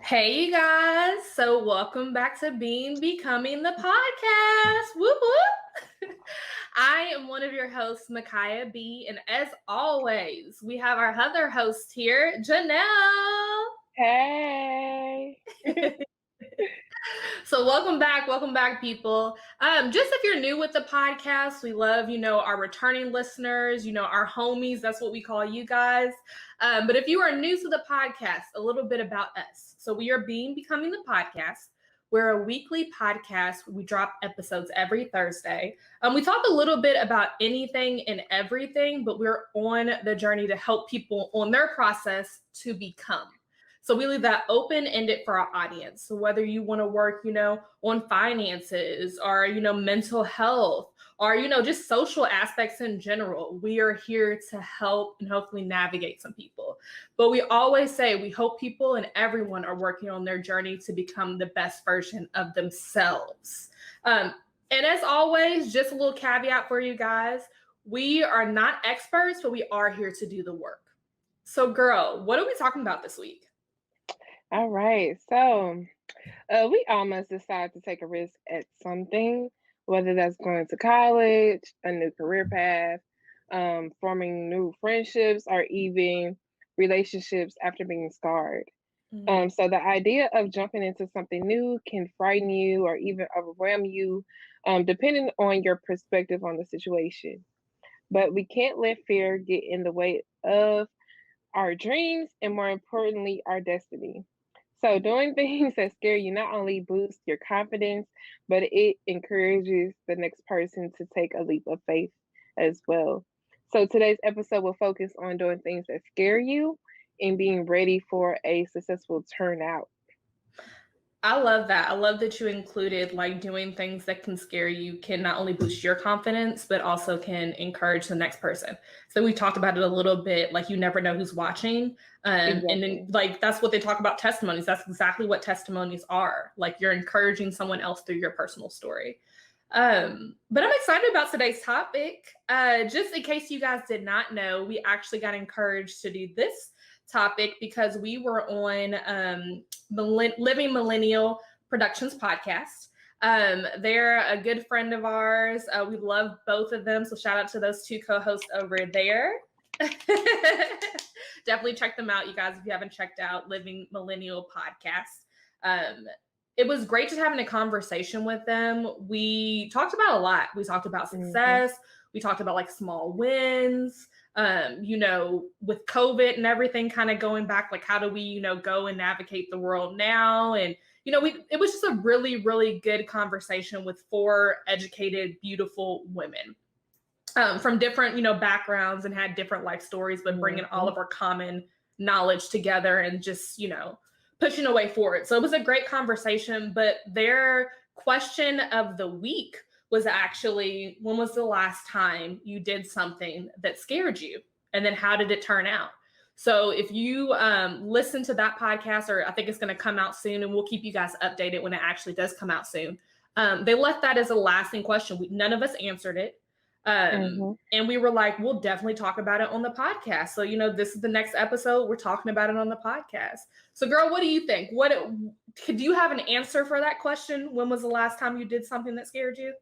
Hey you guys, so welcome back to Being Becoming the podcast. Whoop whoop. I am one of your hosts, 𝒦𝒑𝓃 B, and as always, we have our other host here, Janelle. Hey. So welcome back, people. Just if you're new with the podcast, we love, our returning listeners, our homies. That's what we call you guys. But if you are new to the podcast, a little bit about us. So we are Becoming the podcast. We're a weekly podcast. We drop episodes every Thursday. We talk a little bit about anything and everything, but we're on the journey to help people on their process to become. So we leave that open-ended for our audience. So whether you want to work, on finances or, mental health or, just social aspects in general, we are here to help and hopefully navigate some people. But we always say we hope people and everyone are working on their journey to become the best version of themselves. And as always, just a little caveat for you guys. We are not experts, but we are here to do the work. So girl, what are we talking about this week? All right. So we all must decide to take a risk at something, whether that's going to college, a new career path, forming new friendships, or even relationships after being scarred. So the idea of jumping into something new can frighten you or even overwhelm you, depending on your perspective on the situation. But we can't let fear get in the way of our dreams and, more importantly, our destiny. So doing things that scare you not only boosts your confidence, but it encourages the next person to take a leap of faith as well. So today's episode will focus on doing things that scare you and being ready for a successful turnout. I love that. I love that you included like doing things that can scare you can not only boost your confidence, but also can encourage the next person. So we talked about it a little bit, like you never know who's watching. Exactly. And then like that's what they talk about testimonies. That's exactly what testimonies are. Like you're encouraging someone else through your personal story. But I'm excited about today's topic. Just in case you guys did not know, we actually got encouraged to do this topic because we were on Living Millennial Productions podcast. They're a good friend of ours. We love both of them. So shout out to those two co-hosts over there. Definitely check them out, you guys, if you haven't checked out Living Millennial podcast. It was great just having a conversation with them. We talked about a lot. We talked about success. We talked about like small wins. With COVID and everything kind of going back, like how do we, go and navigate the world now? And, it was just a really, really good conversation with four educated, beautiful women from different, backgrounds and had different life stories, but bringing all of our common knowledge together and just, pushing away for it. So it was a great conversation, but their question of the week was actually, when was the last time you did something that scared you? And then how did it turn out? So if you listen to that podcast, or I think it's going to come out soon, and we'll keep you guys updated when it actually does come out soon. They left that as a lasting question. None of us answered it. And we were like, we'll definitely talk about it on the podcast. So, this is the next episode. We're talking about it on the podcast. So girl, what do you think? Do you have an answer for that question? When was the last time you did something that scared you?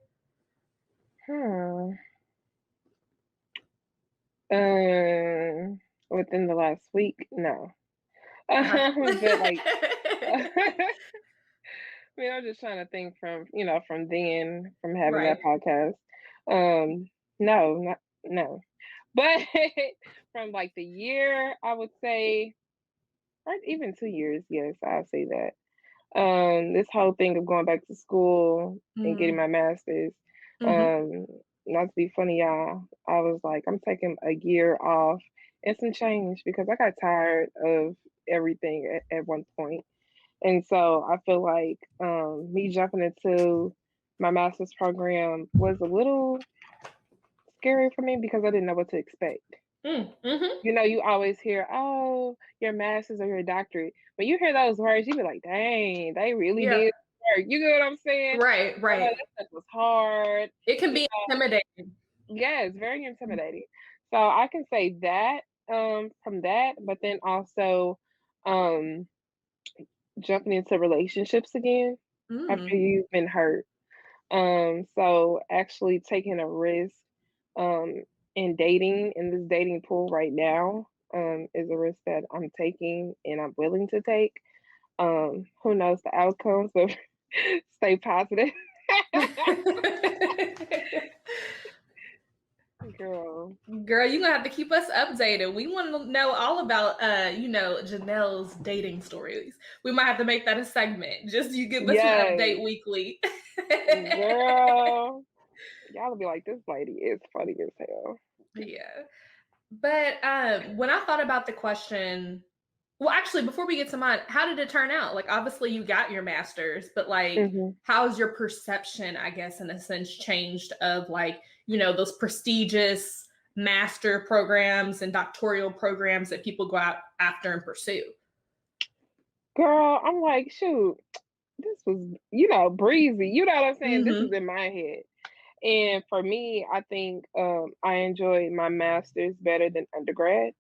Within the last week, no. But like, I'm just trying to think from then, from having Right. that podcast. No. But from like the year, I would say, or even 2 years, yes, I'll say that. This whole thing of going back to school and getting my master's. Not to be funny, y'all, I was like, I'm taking a year off and some change because I got tired of everything at one point. And so I feel like me jumping into my master's program was a little scary for me because I didn't know what to expect. You always hear, oh, your master's or your doctorate. When you hear those words, you be like, dang, they really did work. You know what I'm saying? Right. That stuff was hard. It can be intimidating. Yeah, it's very intimidating. So I can say that from that, but then also jumping into relationships again after Mm. you've been hurt. So actually taking a risk um in dating in this dating pool right now is a risk that I'm taking and I'm willing to take. Who knows the outcome, so stay positive. Girl. Girl, you're gonna have to keep us updated. We want to know all about Janelle's dating stories. We might have to make that a segment. Just you give us an Yes, update weekly. girl. Y'all will be like, this lady is funny as hell. Yeah. But when I thought about the question, well, actually, before we get to mine, how did it turn out? Like, obviously, you got your master's, but like, Hmm. how's your perception, I guess, in a sense, changed of like, those prestigious master programs and doctoral programs that people go out after and pursue? Girl, I'm like, shoot, this was, breezy. You know what I'm saying? This is Mm-hmm. in my head. And for me, I think I enjoyed my master's better than undergrad.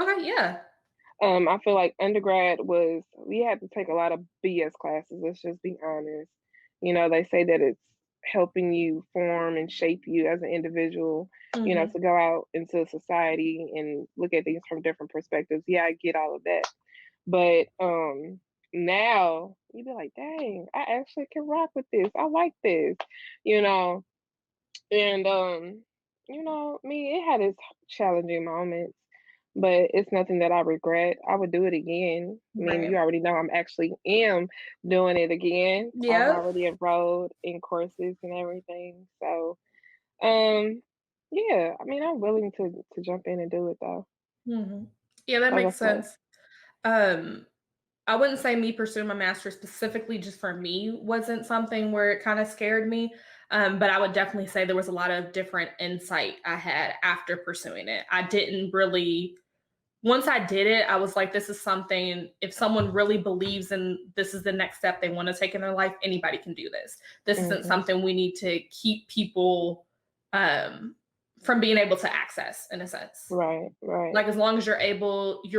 Okay, yeah. I feel like undergrad was we had to take a lot of BS classes. Let's just be honest. They say that it's helping you form and shape you as an individual. Mm-hmm. To go out into society and look at things from different perspectives. Yeah, I get all of that, but now you be like, dang, I actually can rock with this. I like this, you know. And me, it had its challenging moments, but it's nothing that I regret. I would do it again. I mean, Right. you already know I'm actually am doing it again. I'm Yep. already enrolled in courses and everything. So, um, yeah, I mean, I'm willing to jump in and do it though. Mm-hmm. Yeah, that Like I makes said. sense. Um, I wouldn't say me pursuing my master's specifically just for me wasn't something where it kind of scared me. But I would definitely say there was a lot of different insight I had after pursuing it. I didn't really, once I did it, I was like, this is something, if someone really believes in this is the next step they want to take in their life, anybody can do this. This isn't Hmm. something we need to keep people um, from being able to access in a sense. Right, right. Like as long as you're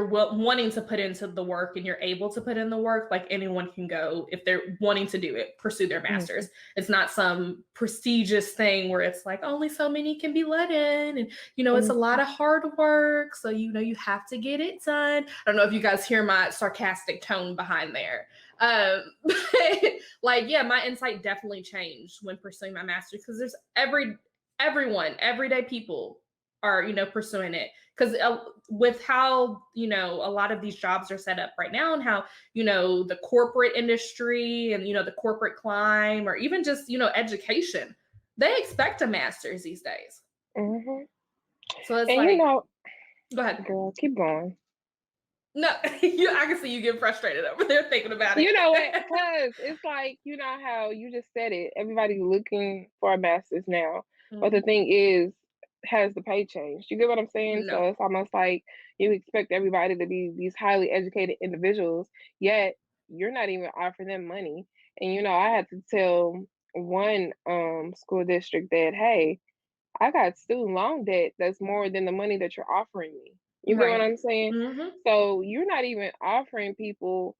wanting to put into the work and you're able to put in the work, like anyone can go if they're wanting to do it, pursue their Hmm. master's. It's not some prestigious thing where it's like only so many can be let in, and it's a lot Hmm. of hard work, so you have to get it done. I don't know if you guys hear my sarcastic tone behind there. But like, yeah, my insight definitely changed when pursuing my master's because there's everyone, everyday people are pursuing it because with how a lot of these jobs are set up right now and how the corporate industry and the corporate climb or even just education, they expect a master's these days, Hmm. so it's And like, go ahead. girl, keep going. No, I can see you get frustrated over there thinking about it. You know what? Because it's like, you know how you just said it. Everybody's looking for a master's now. But the Mhm. thing is, has the pay changed? You get what I'm saying? No. So it's almost like you expect everybody to be these highly educated individuals, yet you're not even offering them money. And I had to tell one school district that, hey, I got student loan debt that's more than the money that you're offering me. You get what Right. I'm saying? Hmm. So you're not even offering people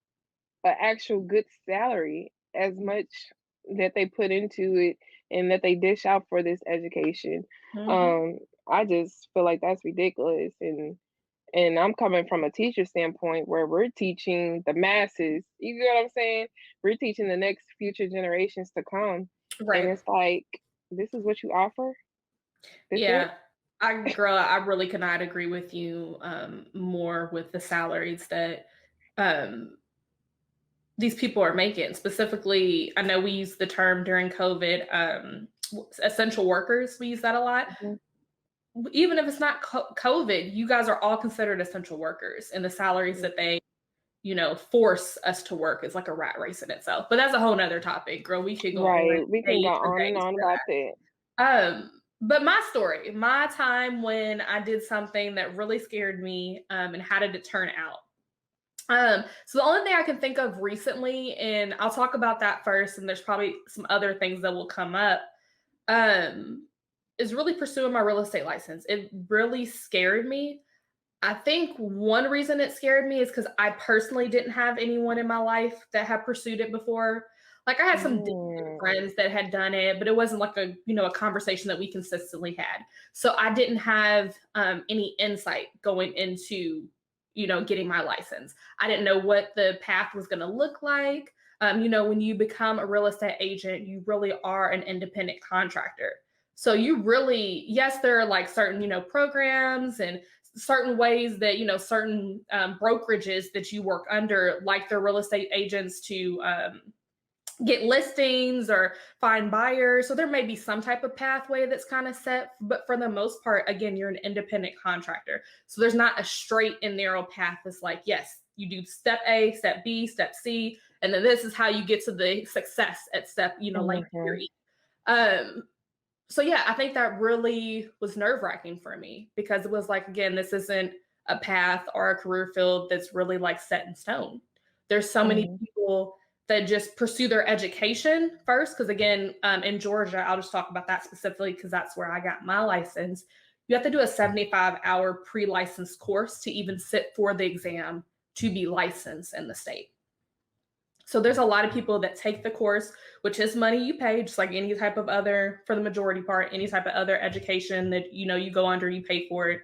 an actual good salary as much that they put into it and that they dish out for this education. Hmm. Um, I just feel like that's ridiculous, and I'm coming from a teacher standpoint where we're teaching the masses. You get what I'm saying? We're teaching the next future generations to come, and Right. it's like this is what you offer. This it? Yeah. I really could not agree with you more with the salaries that um, these people are making. Specifically, I know we use the term during COVID, essential workers. We use that a lot. Mhm. Even if it's not COVID, you guys are all considered essential workers, and the salaries that Mhm. they, force us to work is like a rat race in itself. But that's a whole nother topic, girl. We could go on Right. We can go days for on and days on for about that. that. But my story, my time when I did something that really scared me, and how did it turn out? So the only thing I can think of recently, and I'll talk about that first, and there's probably some other things that will come up, um, is really pursuing my real estate license. It really scared me. I think one reason it scared me is because I personally didn't have anyone in my life that had pursued it before. Like I had some distant Mm, friends that had done it, but it wasn't like a conversation that we consistently had. So I didn't have any insight going into getting my license. I didn't know what the path was going to look like. When you become a real estate agent, you really are an independent contractor. So you really, yes, there are like certain programs and certain ways that certain brokerages that you work under, like the real estate agents, to get listings or find buyers. So there may be some type of pathway that's kind of set, but for the most part, again, you're an independent contractor. So there's not a straight and narrow path that's like, yes, you do step A, step B, step C, and then this is how you get to the success at step, like mhm, theory. So yeah, I think that really was nerve-wracking for me because it was like, again, this isn't a path or a career field that's really like set in stone. There's so many mhm, people that just pursue their education first. Because again, in Georgia, I'll just talk about that specifically because that's where I got my license. You have to do a 75-hour pre-license course to even sit for the exam to be licensed in the state. So there's a lot of people that take the course, which is money you pay, just like any type of other, for the majority part, any type of other education that you go under, you pay for it.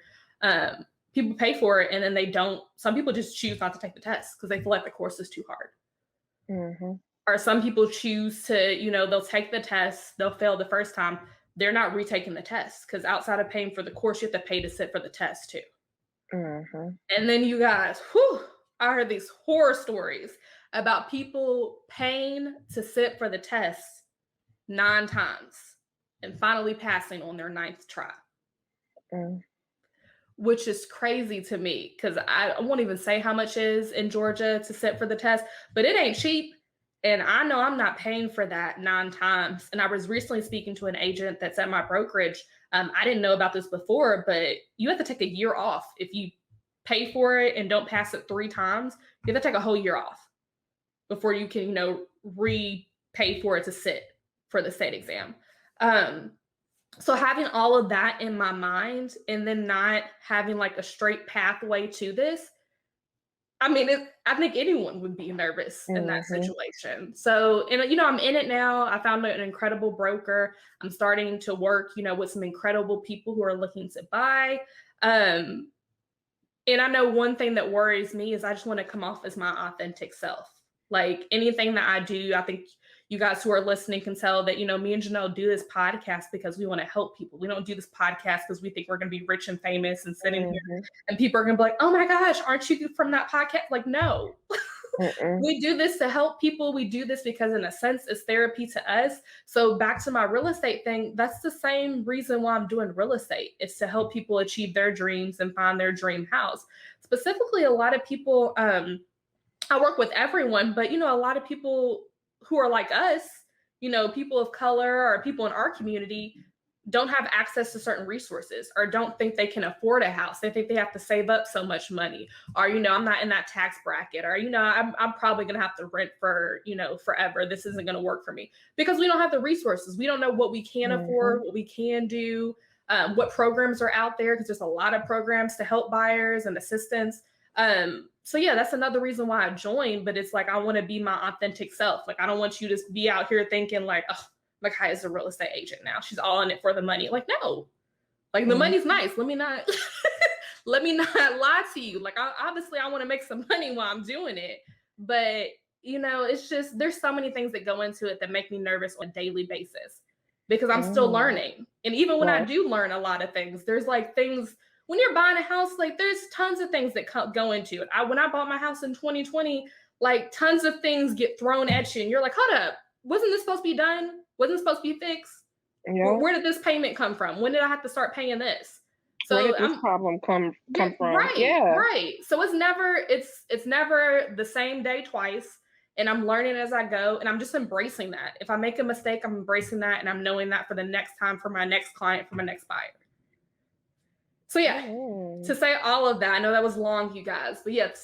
People pay for it, and then they don't. Some people just choose not to take the test because they feel like the course is too hard. mhm, Or some people choose to, they'll take the test, they'll fail the first time, they're not retaking the test because outside of paying for the course, you have to pay to sit for the test too. mhm, And then you guys, whew, I heard these horror stories about people paying to sit for the test 9 times and finally passing on their 9th try, mm, which is crazy to me because I won't even say how much is in Georgia to sit for the test, but it ain't cheap. And I know I'm not paying for that 9 times. And I was recently speaking to an agent that's at my brokerage. I didn't know about this before, but you have to take a year off if you pay for it and don't pass it 3 times. You have to take a whole year off before you can, repay for it to sit for the state exam. So having all of that in my mind and then not having like a straight pathway to this, I mean, I think anyone would be nervous in that mhm, situation. So, and I'm in it now. I found an incredible broker. I'm starting to work, with some incredible people who are looking to buy. Um, and I know one thing that worries me is I just want to come off as my authentic self. Like anything that I do, I think you guys who are listening can tell that, me and Janelle do this podcast because we want to help people. We don't do this podcast because we think we're going to be rich and famous and sitting here mhm, and people are going to be like, oh my gosh, aren't you from that podcast? Like, no, mm, we do this to help people. We do this because in a sense it's therapy to us. So back to my real estate thing, that's the same reason why I'm doing real estate. It's to help people achieve their dreams and find their dream house. Specifically, a lot of people, I work with everyone, but a lot of people who are like us, people of color or people in our community don't have access to certain resources or don't think they can afford a house. They think they have to save up so much money, or I'm not in that tax bracket, or I'm probably going to have to rent for forever. This isn't going to work for me because we don't have the resources. We don't know what we can mhm, afford, what we can do, what programs are out there because there's a lot of programs to help buyers and assistance. So yeah, that's another reason why I joined. But it's like I want to be my authentic self. Like I don't want you to be out here thinking like, oh, Makai is a real estate agent now. She's all in it for the money. Like, no, like the mm, money's nice. Let me not let me not lie to you. Like, obviously, I want to make some money while I'm doing it, but it's just there's so many things that go into it that make me nervous on a daily basis because I'm still mm, learning. And even when I right, do learn a lot of things, there's like things when you're buying a house, like there's tons of things that go into it. When I bought my house in 2020, like tons of things get thrown at you, and you're like, hold up, wasn't this supposed to be done? Wasn't it supposed to be fixed? yeah. Where did this payment come from? When did I have to start paying this? Where So did this I'm problem yeah, come from? right, Yeah, right. So it's never the same day twice. And I'm learning as I go. And I'm just embracing that. If I make a mistake, I'm embracing that. And I'm knowing that for the next time, for my next client, for my next buyer. So yeah, to mm, say all of that, I know that was long, you guys. But yes,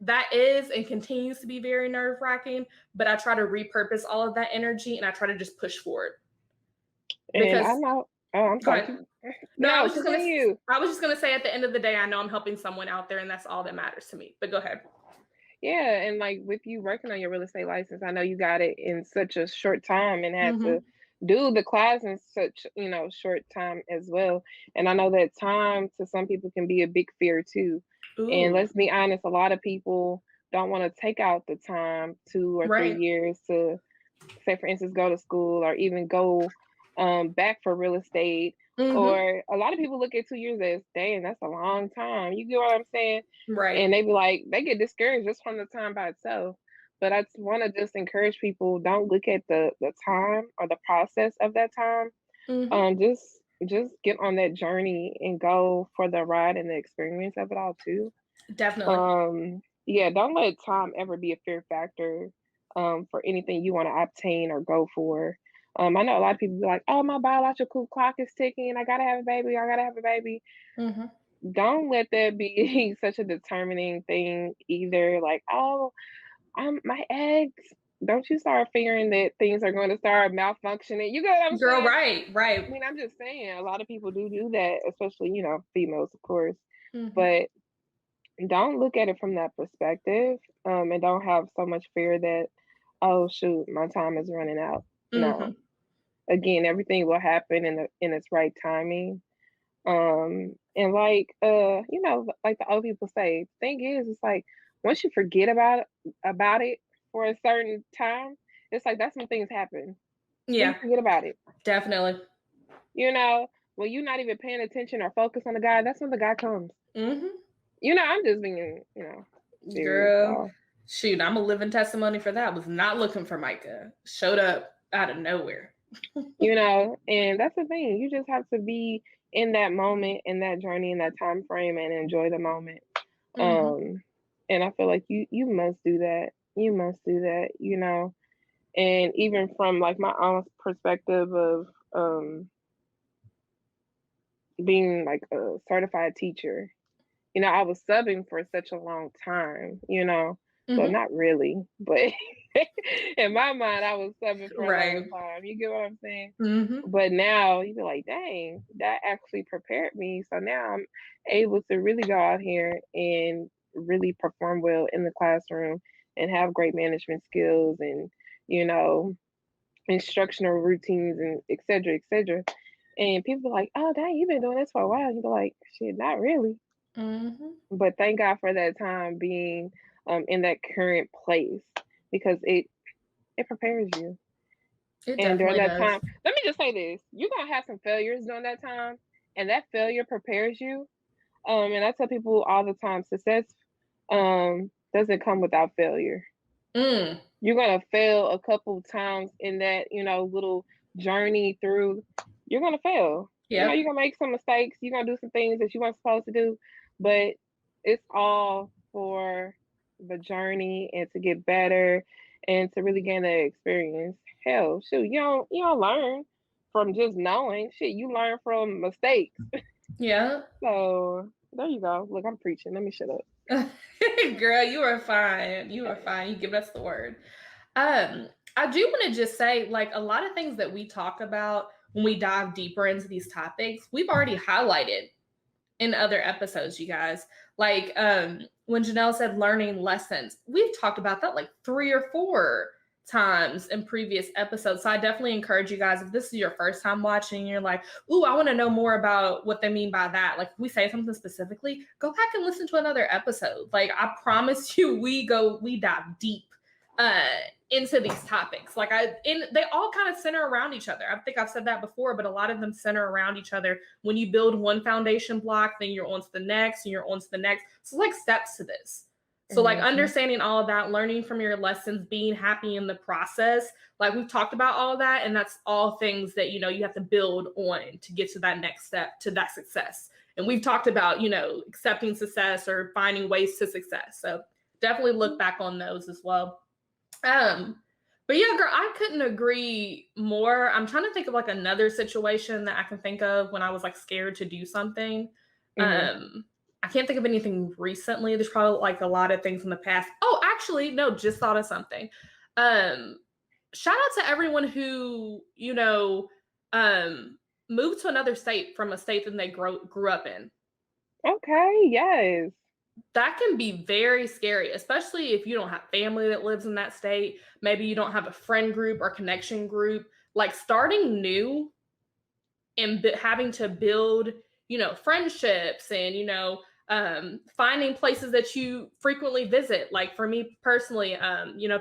that is and continues to be very nerve-wracking. But I try to repurpose all of that energy and I try to just push forward. and I Because know. Oh, I'm Go sorry. ahead. No, No, continue. I was just gonna say at the end of the day, I know I'm helping someone out there, and that's all that matters to me. But go ahead. Yeah, and like with you working on your real estate license, I know you got it in such a short time and had Mm-hmm. to do the class in such, short time as well. And I know that time to some people can be a big fear too. And Ooh, let's be honest, a lot of people don't want to take out the time 2 or 3 right. years to, say, for instance, go to school or even go back for real estate. Mm-hmm. Or a lot of people look at 2 years as, dang, that's a long time. You get what I'm saying? Right. And they be like, they get discouraged just from the time by itself. But I want to just encourage people, don't look at the time or the process of that time. Mm-hmm. Just get on that journey and go for the ride and the experience of it all too. Definitely. Yeah, don't let time ever be a fear factor for anything you want to obtain or go for. I know a lot of people be like, oh, my biological clock is ticking, I gotta have a baby, I gotta have a baby. Mm-hmm. Don't let that be such a determining thing either. Like, oh, I'm my eggs. Don't you start figuring that things are going to start malfunctioning. You get what I'm Girl, saying? right, I right. mean, I'm just saying, a lot of people do that, especially, females, of course. Mm-hmm. But don't look at it from that perspective, and don't have so much fear that, oh shoot, my time is running out. Mm-hmm. No. Again, everything will happen in its right timing. And like the old people say, thing is, it's like once you forget about it for a certain time, it's like that's when things happen. Then you Yeah, forget about it. definitely. You know, when you're not even paying attention or focus on the guy, that's when the guy comes. Mm-hmm. I'm just being, serious. Girl, So, shoot, I'm a living testimony for that. Was not looking for Micah. Showed up out of nowhere. and that's the thing. You just have to be in that moment, in that journey, in that time frame, and enjoy the moment. Mm-hmm. And I feel like you must do that. You must do that. And even from like my own perspective of being like a certified teacher, I was subbing for such a long time. Well, Mm-hmm. not really, but in my mind, I was subbing for a long Right. time. You get what I'm saying? Mm-hmm. But now you be like, dang, that actually prepared me. So now I'm able to really go out here and really perform well in the classroom and have great management skills and, you know, instructional routines and et cetera, et cetera. And people are like, oh, dang, you've been doing this for a while. You be like, shit, not really. Mm-hmm. But thank God for that time being in that current place because it prepares you. It And during definitely that does. time, let me just say this: you're gonna have some failures during that time, and that failure prepares you. And I tell people all the time, success doesn't come without failure. Mm. You're gonna fail a couple times in that little journey through. You're gonna fail. You're Yep. gonna make some mistakes. You're gonna do some things that you weren't supposed to do, but it's all for the journey and to get better and to really gain that experience. Hell, shoot, you don't learn from just knowing. Shit, you learn from mistakes. Yeah. So there you go. Look, I'm preaching. Let me shut up. Girl, you are fine. You are fine. You give us the word. I do want to just say, like, a lot of things that we talk about when we dive deeper into these topics, we've already highlighted in other episodes, you guys. Like, when Janelle said learning lessons, we've talked about that like 3 or 4 times in previous episodes. So I definitely encourage you guys, if this is your first time watching, you're like, ooh, I want to know more about what they mean by that. Like, if we say something specifically, go back and listen to another episode. Like, I promise you, we dive deep uh into these topics. They all kind of center around each other. I think I've said that before, but a lot of them center around each other. When you build one foundation block, then you're on to the next and you're on to the next. So like steps to this. So like Mm-hmm. understanding all of that, learning from your lessons, being happy in the process. Like we've talked about all of that, and that's all things that you have to build on to get to that next step, to that success. And we've talked about accepting success or finding ways to success. So definitely look back on those as well. But yeah, girl, I couldn't agree more. I'm trying to think of like another situation that I can think of when I was like scared to do something. Mm-hmm. I can't think of anything recently. There's probably like a lot of things in the past. Oh, actually, no, just thought of something. Shout out to everyone who, move to another state from a state that they grew up in. Okay, yes. That can be very scary, especially if you don't have family that lives in that state. Maybe you don't have a friend group or connection group. Like starting new and having to build, friendships and, finding places that you frequently visit. Like for me personally,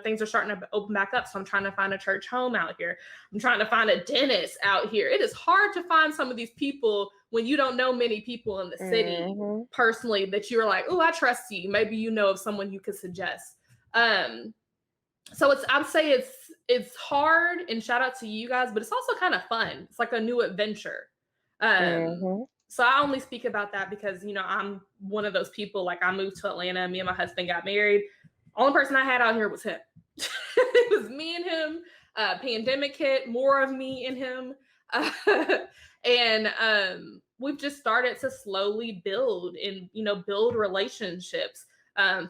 things are starting to open back up. So I'm trying to find a church home out here. I'm trying to find a dentist out here. It is hard to find some of these people when you don't know many people in the city personally that you're like, oh, I trust you. Maybe you know of someone you could suggest. So I'd say it's hard, and shout out to you guys, but it's also kind of fun. It's like a new adventure. So I only speak about that because, I'm one of those people, like I moved to Atlanta, me and my husband got married. Only person I had out here was him. It was me and him. Pandemic hit, more of me and him. And we've just started to slowly build and, build relationships.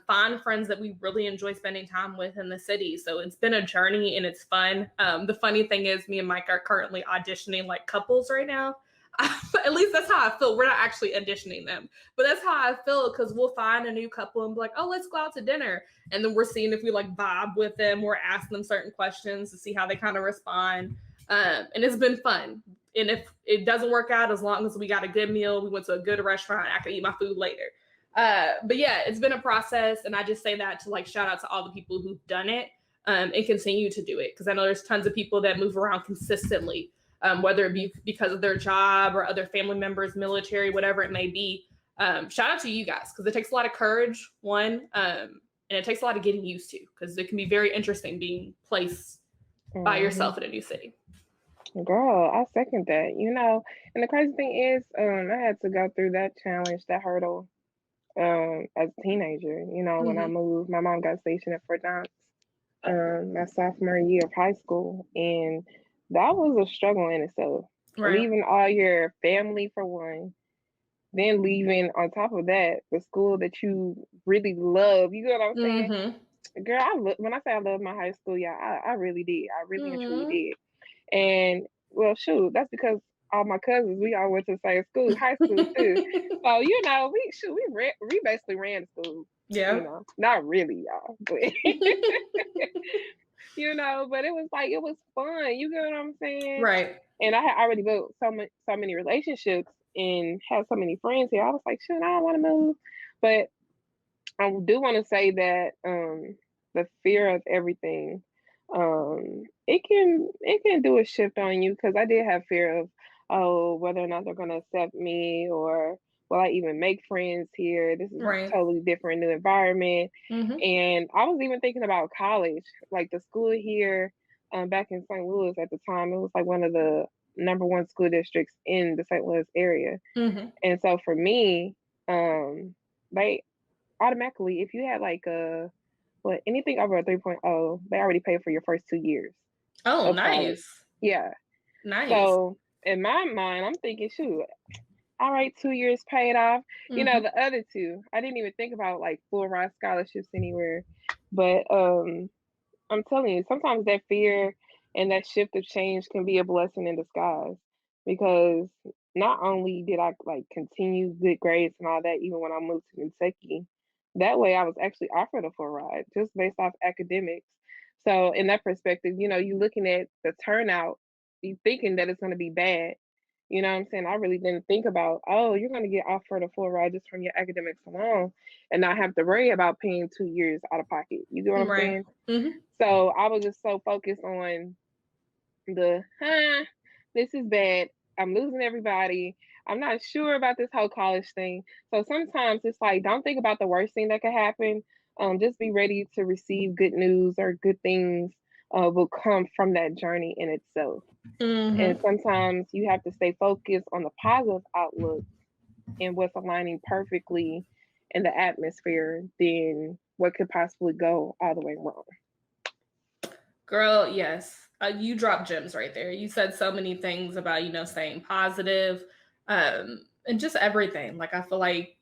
Find friends that we really enjoy spending time with in the city. So it's been a journey and it's fun. The funny thing is me and Mike are currently auditioning like couples right now. At least that's how I feel. We're not actually auditioning them, but that's how I feel because we'll find a new couple and be like, oh, let's go out to dinner. And then we're seeing if we like vibe with them. We're asking them certain questions to see how they kind of respond. And it's been fun. And if it doesn't work out, as long as we got a good meal, we went to a good restaurant, I can eat my food later. But yeah, it's been a process. And I just say that to like shout out to all the people who've done it and continue to do it. Because I know there's tons of people that move around consistently, whether it be because of their job or other family members, military, whatever it may be. Shout out to you guys because it takes a lot of courage, one, and it takes a lot of getting used to because it can be very interesting being placed by yourself in a new city. Girl, I second that, and the crazy thing is, I had to go through that challenge, that hurdle, as a teenager, when I moved. My mom got stationed at Fort Knox, my sophomore year of high school, and that was a struggle in itself. Right. Leaving all your family for one, then leaving on top of that the school that you really love. You know what I'm saying? Girl, when I say I love my high school, yeah, I really did. I really and truly did. And well, shoot, that's because all my cousins, we all went to the same school, high school too. So we basically ran the school. Yeah, not really, y'all, but but it was fun. You get what I'm saying? Right. And I had already built so many relationships and had so many friends here. I was like, shoot, I don't want to move, but I do want to say that the fear of everything, it can do a shift on you because I did have fear of, whether or not they're gonna accept me or will I even make friends here? This is a totally different new environment. And I was even thinking about college, like the school here, back in St. Louis at the time, it was like one of the number one school districts in the St. Louis area. And so for me, they automatically, if you had like anything over a 3.0, they already paid for your first 2 years. Oh, nice. College. Yeah. Nice. So in my mind, I'm thinking, shoot, all right, 2 years paid off. The other two, I didn't even think about like full ride scholarships anywhere. But I'm telling you, sometimes that fear and that shift of change can be a blessing in disguise because not only did I like continue good grades and all that, even when I moved to Kentucky, that way I was actually offered a full ride just based off academics. So in that perspective, you looking at the turnout, you thinking that it's going to be bad. You know what I'm saying? I really didn't think about, you're going to get offered a full ride just from your academics alone and not have to worry about paying 2 years out of pocket. You get what I'm saying? So I was just so focused on this is bad. I'm losing everybody. I'm not sure about this whole college thing. So sometimes it's like, don't think about the worst thing that could happen. Just be ready to receive good news or good things will come from that journey in itself. And sometimes you have to stay focused on the positive outlook and what's aligning perfectly in the atmosphere than what could possibly go all the way wrong. Girl, yes. You dropped gems right there. You said so many things about, staying positive and just everything. Like, I feel like,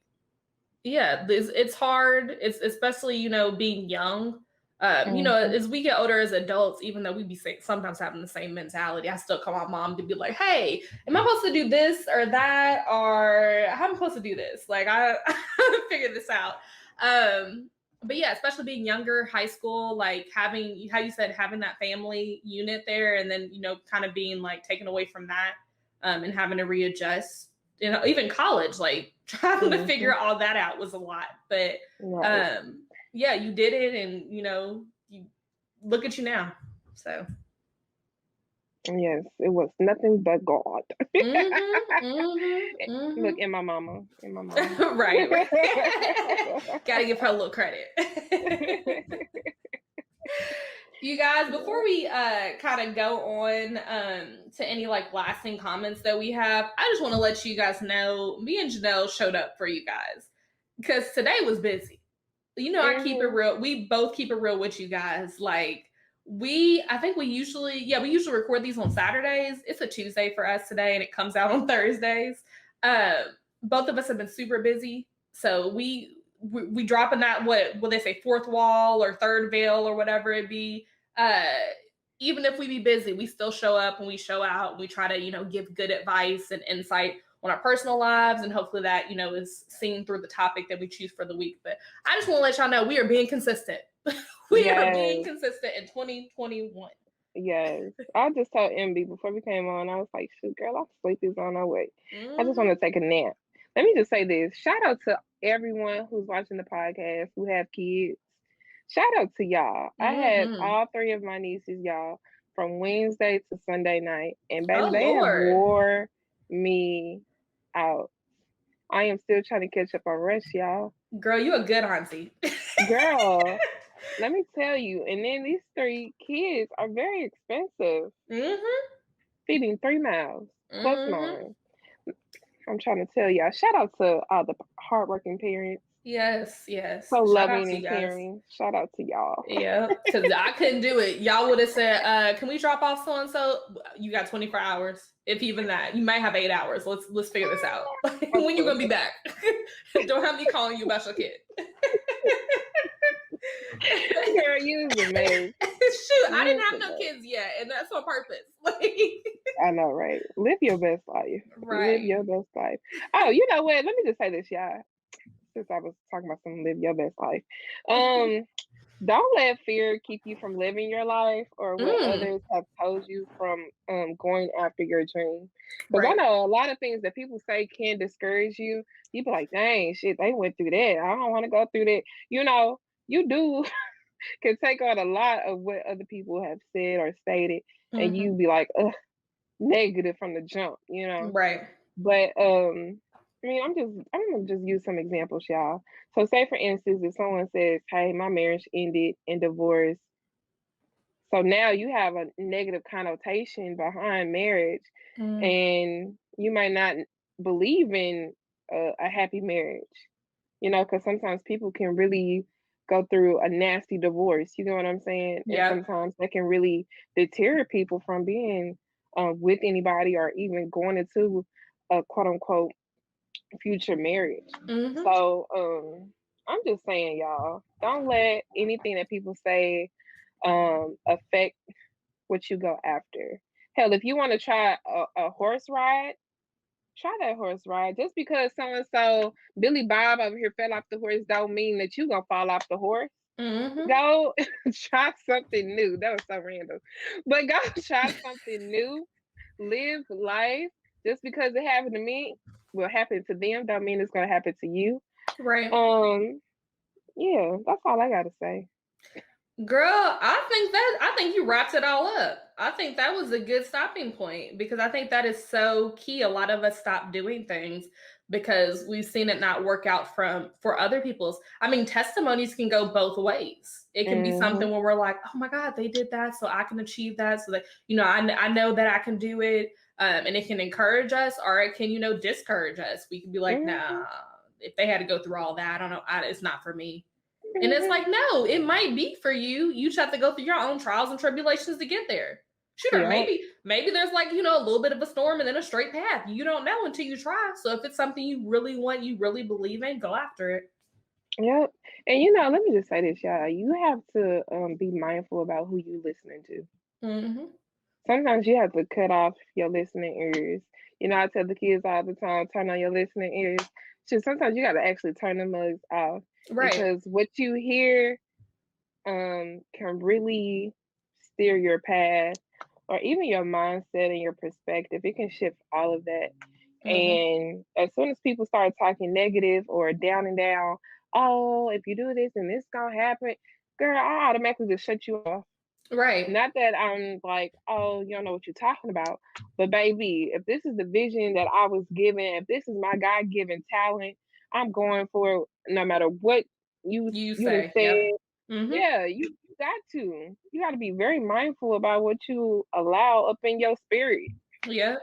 yeah, it's hard. It's especially, being young. You know, as we get older as adults, even though we be sometimes having the same mentality, I still call my mom to be like, hey, am I supposed to do this or that? Or how am I supposed to do this? Like, I figure this out. But yeah, especially being younger, high school, like having, how you said, having that family unit there, and then, you know, kind of being like taken away from that, and having to readjust. You know, even college, like trying to figure all that out was a lot. But yeah, you did it, and you know, you look at you now. So yes, it was nothing but God. Mm-hmm. Look, and my mama. right. Gotta give her a little credit. You guys, before we kind of go on to any like lasting comments that we have, I just want to let you guys know me and Janelle showed up for you guys because today was busy. You know, I keep it real. We both keep it real with you guys. Like I think we usually record these on Saturdays. It's a Tuesday for us today, and it comes out on Thursdays. Both of us have been super busy, so we dropping that, what will they say, fourth wall or third veil or whatever it be. Even if we be busy, we still show up and we show out. And we try to, you know, give good advice and insight on our personal lives, and hopefully that, you know, is seen through the topic that we choose for the week. But I just want to let y'all know we are being consistent. We are being consistent in 2021. Yes. I just told MB before we came on, I was like, shoot, girl, our sleep is on our way. I just want to take a nap. Let me just say this. Shout out to everyone who's watching the podcast who have kids. Shout out to y'all. I had all 3 of my nieces, y'all, from Wednesday to Sunday night. And baby, they have wore me out. I am still trying to catch up on rest, y'all. Girl, you a good auntie. Girl, let me tell you. And then these 3 kids are very expensive. Feeding 3 mouths plus mine. I'm trying to tell y'all. Shout out to all the hardworking parents. Yes. So loving and caring. Shout out to y'all. Yeah, because I couldn't do it. Y'all would have said, can we drop off so and so? You got 24 hours, if even that. You might have 8 hours. Let's figure this out. When you gonna be back? Don't have me calling you about your kid. Girl, you was amazing. Shoot, I didn't have no kids yet, and that's on purpose. I know, right? Live your best life. Right. Live your best life. Oh, you know what? Let me just say this, y'all. Since I was talking about some live your best life. Don't let fear keep you from living your life or what others have told you from going after your dream. Because I know a lot of things that people say can discourage you. You be like, dang, shit, they went through that. I don't want to go through that. You know, you do can take on a lot of what other people have said or stated, and you be like, ugh, negative from the jump, you know? Right. But I mean, I'm gonna just use some examples, y'all. So say for instance, if someone says, hey, my marriage ended in divorce. So now you have a negative connotation behind marriage, and you might not believe in a happy marriage, you know, because sometimes people can really go through a nasty divorce. You know what I'm saying? Yeah. And sometimes that can really deter people from being with anybody or even going into a quote unquote future marriage. So I'm just saying, y'all, don't let anything that people say affect what you go after. Hell, if you want to try a horse ride, try that horse ride. Just because so-and-so Billy Bob over here fell off the horse don't mean that you gonna fall off the horse. Go try something new. That was so random. But go try something new. Live life. Just because it happened to me will happen to them don't mean it's gonna happen to you. Right. Yeah, that's all I gotta say. Girl, I think you wrapped it all up. I think that was a good stopping point because I think that is so key. A lot of us stop doing things because we've seen it not work out for other people's. I mean, testimonies can go both ways. It can be something where we're like, oh my God, they did that, so I can achieve that. So that, you know, I know that I can do it. And it can encourage us, or it can, you know, discourage us. We can be like, nah, if they had to go through all that, I don't know, it's not for me. And it's like, no, it might be for you. You just have to go through your own trials and tribulations to get there. Sure, maybe there's like, you know, a little bit of a storm and then a straight path. You don't know until you try. So if it's something you really want, you really believe in, go after it. Yep. And let me just say this, y'all. You have to be mindful about who you listening to. Mm-hmm. Sometimes you have to cut off your listening ears. I tell the kids all the time, turn on your listening ears. Sometimes you got to actually turn the mugs off Right. because what you hear can really steer your path or even your mindset and your perspective. It can shift all of that. Mm-hmm. And as soon as people start talking negative or down and down, oh, if you do this and this gonna happen, girl, I automatically just shut you off. Right. Not that I'm like, oh, you don't know what you're talking about, but baby, if this is the vision that I was given, if this is my God-given talent, I'm going for it no matter what You you done say, said. yep. Mm-hmm. Yeah, you got to. You got to be very mindful about what you allow up in your spirit. Yeah.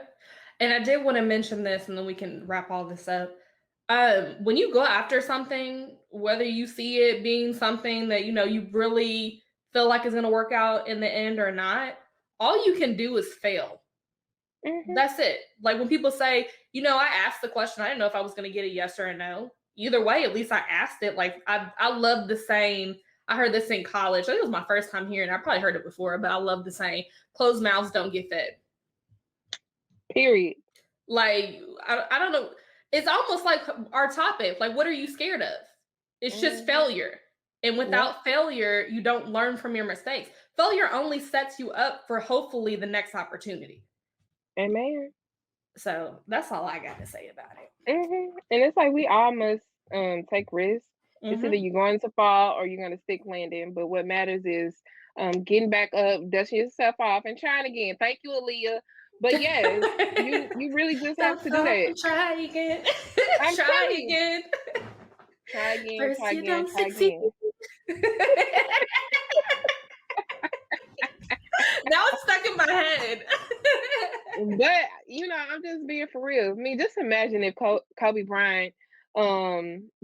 And I did want to mention this, and then we can wrap all this up. When you go after something, whether you see it being something that you really feel like is going to work out in the end or not, all you can do is fail. Mm-hmm. That's it. Like when people say, I asked the question, I didn't know if I was going to get a yes or a no. Either way, at least I asked it. Like I love the saying. I heard this in college. I think it was my first time hearing. I probably heard it before, but I love the saying, "Closed mouths don't get fed." Period. Like I don't know. It's almost like our topic. Like, what are you scared of? It's just failure. And without failure, you don't learn from your mistakes. Failure only sets you up for hopefully the next opportunity. Amen. So that's all I got to say about it. And it's like we all must take risks. It's either you're going to fall or you're going to stick landing. But what matters is getting back up, dusting yourself off, and trying again. Thank you, Aaliyah. But yes, you really just have to do that. Try again. I'm try telling you. again. Try again. First Try you again. don't Try succeed. again. Now it's stuck in my head. But I'm just being for real. I mean, just imagine if Kobe Bryant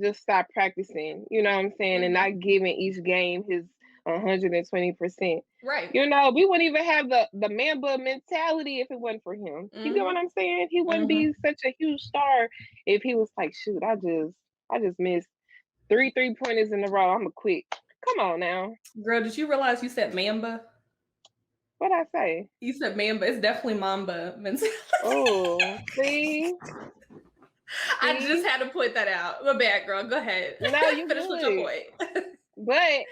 just stopped practicing, you know what I'm saying, and not giving each game his 120%. Right. We wouldn't even have the Mamba mentality if it wasn't for him. You get what I'm saying? He wouldn't be such a huge star if he was like, shoot, I just missed 3 3-pointers in a row. I'm gonna quit. Come on now. Girl, did you realize you said Mamba? What'd I say? You said Mamba. It's definitely Mamba mentality. Oh, see? I just had to point that out. My bad, girl. Go ahead. No, you finish with your point. But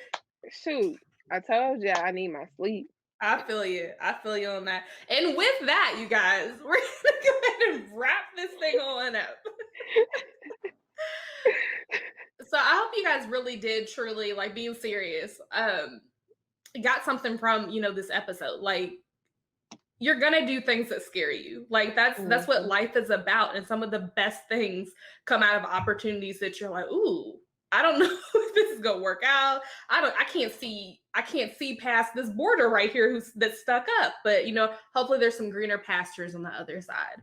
shoot, I told you I need my sleep. I feel you. I feel you on that. And with that, you guys, we're gonna go ahead and wrap this thing on up. So I hope you guys really did truly, like, being serious, got something from this episode. Like, you're gonna do things that scare you. Like that's what life is about. And some of the best things come out of opportunities that you're like, ooh, I don't know if this is gonna work out. I can't see past this border right here that's stuck up. But hopefully there's some greener pastures on the other side.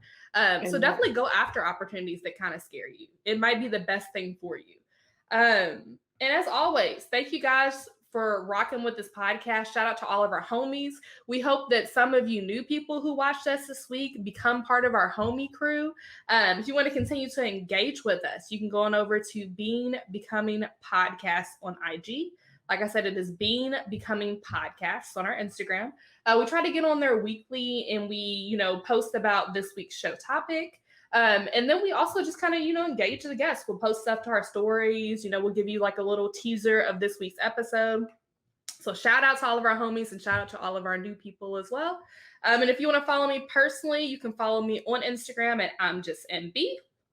So definitely go after opportunities that kind of scare you. It might be the best thing for you. And as always, thank you guys for rocking with this podcast. Shout out to all of our homies. We hope that some of you new people who watched us this week become part of our homie crew. If you want to continue to engage with us, you can go on over to Being Becoming Podcast on IG. Like I said, it is Being Becoming Podcasts on our Instagram. We try to get on there weekly and we, post about this week's show topic. And then we also just kind of, engage the guests. We'll post stuff to our stories. We'll give you like a little teaser of this week's episode. So shout out to all of our homies and shout out to all of our new people as well. And if you want to follow me personally, you can follow me on Instagram at I'mJustMB.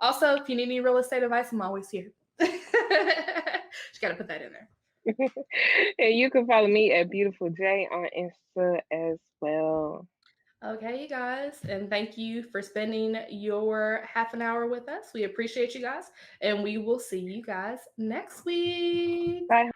Also, if you need any real estate advice, I'm always here. Just got to put that in there. And you can follow me at Beautiful J on Insta as well. Okay, you guys, and thank you for spending your half an hour with us. We appreciate you guys, and we will see you guys next week. Bye.